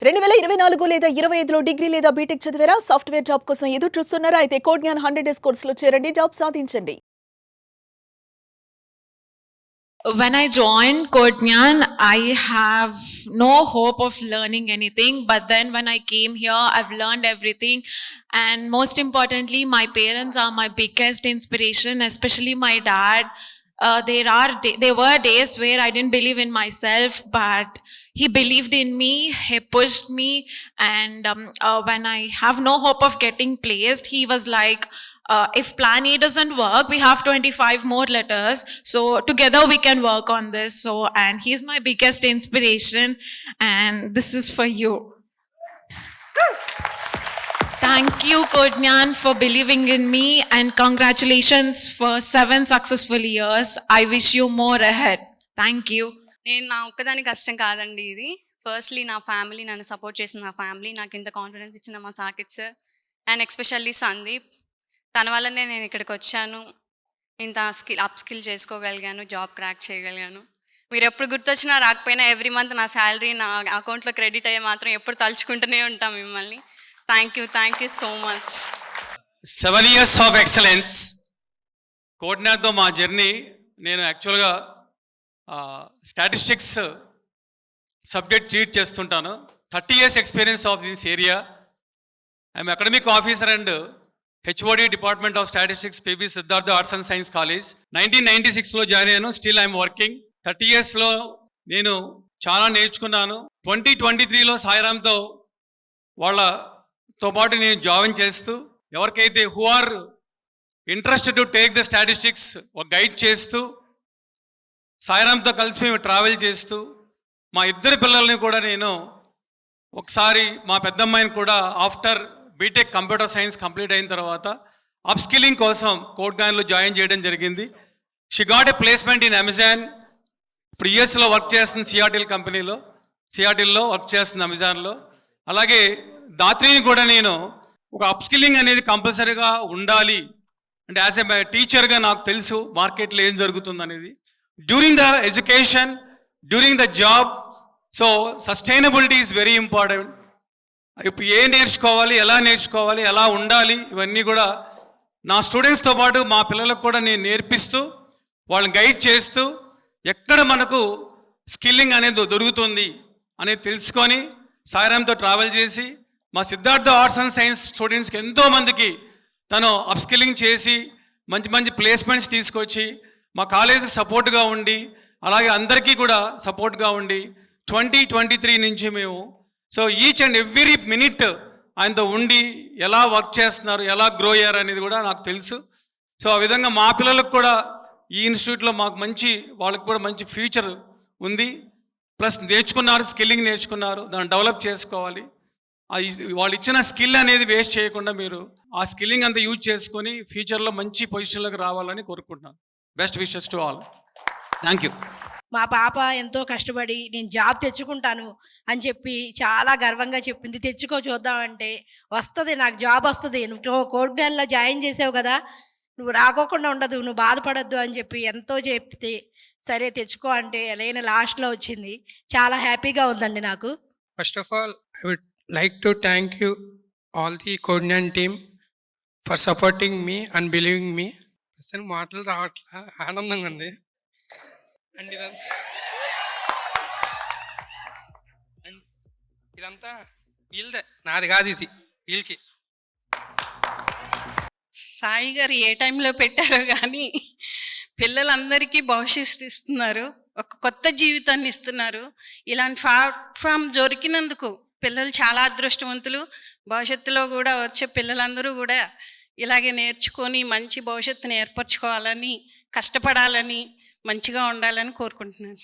2024 లేదా 25లో డిగ్రీ లేదా బీటెక్ చదివారా? సాఫ్ట్‌వేర్ జాబ్ కోసం ఎదురు చూస్తున్నారా? అయితే కోడ్ జ్ఞాన్ 100 డేస్ కోర్సులో చేరండి. జాబ్ సాధించండి. When I joined Kodnyan, I have no hope of learning anything. But then when I came here, I've learned everything. And most importantly, my parents are my biggest inspiration, especially my dad. There were days where I didn't believe in myself, but he believed in me, he pushed me. And when I have no hope of getting placed, he was like, if plan A doesn't work, we have 25 more letters. So together we can work on this. So, and he's my biggest inspiration. And this is for you. Thank you, Kodnyan, for believing in me. And congratulations for 7 successful years. I wish you more ahead. Thank you. నేను నా ఒక్కదాని కష్టం కాదండి ఇది. Firstly నా family, నన్ను support చేసిన నా ఫ్యామిలీ, నాకు ఇంత కాన్ఫిడెన్స్ ఇచ్చిన మా Sakith sir and especially Sandeep. తన వల్లనే నేను ఇక్కడికి వచ్చాను, ఇంత స్కిల్ చేసుకోగలిగాను, జాబ్ క్రాక్ చేయగలిగాను. మీరు ఎప్పుడు గుర్తొచ్చినా రాకపోయినా ఎవ్రీ మంత్ నా శాలరీ నా అకౌంట్లో క్రెడిట్ అయ్యే మాత్రం ఎప్పుడు తలుచుకుంటూనే ఉంటాం మిమ్మల్ని. Thank you so much. 7 years of excellence. కోడ్నాతో మా జర్నీ, నేను యాక్చువల్గా స్టాటిస్టిక్స్ సబ్జెక్ట్ ట్రీట్ చేస్తుంటాను. 30 years experience of this area. I'm academic officer and HOD department of statistics, PB Siddhartha arts and science college. 1996లో జాయిన్ అయ్యాను. Still I'm working. 30 yearsలో నేను చాలా నేర్చుకున్నాను. 2023లో సాయిరామ్తో వాళ్ళతో పాటు నేను జాయిన్ చేస్తూ, ఎవరికైతే who are interested to take the statistics ఒక గైడ్ చేస్తూ, సాయిరామ్తో కలిసి మేము ట్రావెల్ చేస్తూ, మా ఇద్దరు పిల్లల్ని కూడా నేను ఒకసారి మా పెద్దమ్మాయిని కూడా after B Tech computer science complete అయిన తర్వాత అప్స్కిల్లింగ్ కోసం కోడ్గాన్లో జాయిన్ చేయడం జరిగింది. She got a placement in Amazon. ఇప్పుడు యుఎస్లో వర్క్ చేస్తుంది, సియాటిల్లో వర్క్ చేస్తుంది అమెజాన్లో. అలాగే దాత్రిని కూడా నేను ఒక అప్స్కిల్లింగ్ అనేది కంపల్సరీగా ఉండాలి అంటే యాజ్ ఎ టీచర్గా నాకు తెలుసు మార్కెట్లో ఏం జరుగుతుంది అనేది. During the education, during the job, so sustainability is very important. ఇప్పుడు నేర్చుకోవాలి, ఎలా ఉండాలి, ఇవన్నీ కూడా నా స్టూడెంట్స్తో పాటు మా పిల్లలకు కూడా నేను నేర్పిస్తూ, వాళ్ళని గైడ్ చేస్తూ, ఎక్కడ మనకు స్కిల్లింగ్ అనేది దొరుకుతుంది అనేది తెలుసుకొని సాయిరామ్తో ట్రావెల్ చేసి, మా సిద్ధార్థ ఆర్ట్స్ అండ్ సైన్స్ స్టూడెంట్స్కి ఎంతోమందికి తను అప్స్కిల్లింగ్ చేసి మంచి మంచి ప్లేస్మెంట్స్ తీసుకొచ్చి మా కాలేజీకి సపోర్ట్గా ఉండి, అలాగే అందరికీ కూడా సపోర్ట్గా ఉండి 2023 నుంచి మేము so each and every minute ఆయనతో ఉండి ఎలా వర్క్ చేస్తున్నారు, ఎలా గ్రో అయ్యారు అనేది కూడా నాకు తెలుసు. సో ఆ విధంగా మా పిల్లలకు కూడా ఈ ఇన్స్టిట్యూట్లో వాళ్ళకి కూడా మంచి ఫ్యూచర్ ఉంది. ప్లస్ స్కిల్లింగ్ నేర్చుకున్నారు, దాన్ని డెవలప్ చేసుకోవాలి. వాళ్ళు ఇచ్చిన స్కిల్ అనేది వేస్ట్ చేయకుండా మీరు ఆ స్కిల్లింగ్ అంతా యూజ్ చేసుకొని ఫ్యూచర్లో మంచి పొజిషన్లోకి రావాలని కోరుకుంటున్నాను. Best wishes to all. Thank you. మా పాప ఎంతో కష్టపడి నేను జాబ్ తెచ్చుకుంటాను అని చెప్పి చాలా గర్వంగా చెప్పింది. తెచ్చుకో చూద్దామంటే వస్తుంది, నాకు జాబ్ వస్తుంది, నువ్వు కోడ్గాన్లో జాయిన్ చేసావు కదా, నువ్వు రాకోకుండా ఉండదు, నువ్వు బాధపడద్దు అని చెప్పి ఎంతో చెప్తే సరే తెచ్చుకో అంటే ఎలాగైనా లాస్ట్లో వచ్చింది. చాలా హ్యాపీగా ఉందండి నాకు. First of all I would like to thank you all the Kodnyan team for supporting me and believing me. ప్రస్తుతం మాటలు రావట్లా, ఆనందంగా ఉంది. అండ్ ఇదంతా వీళ్ళదే, నాది కాదు, ఇది వీళ్ళకి. సాయి గారు ఏ టైంలో పెట్టారో కానీ పిల్లలందరికీ భవిష్యత్తు ఇస్తున్నారు, ఒక కొత్త జీవితాన్ని ఇస్తున్నారు. ఇలాంటి ప్లాట్ఫామ్ దొరికినందుకు పిల్లలు చాలా అదృష్టవంతులు. భవిష్యత్తులో కూడా వచ్చే పిల్లలందరూ కూడా ఇలాగే నేర్చుకొని మంచి భవిష్యత్తుని ఏర్పరచుకోవాలని, కష్టపడాలని, మంచిగా ఉండాలని కోరుకుంటున్నాను.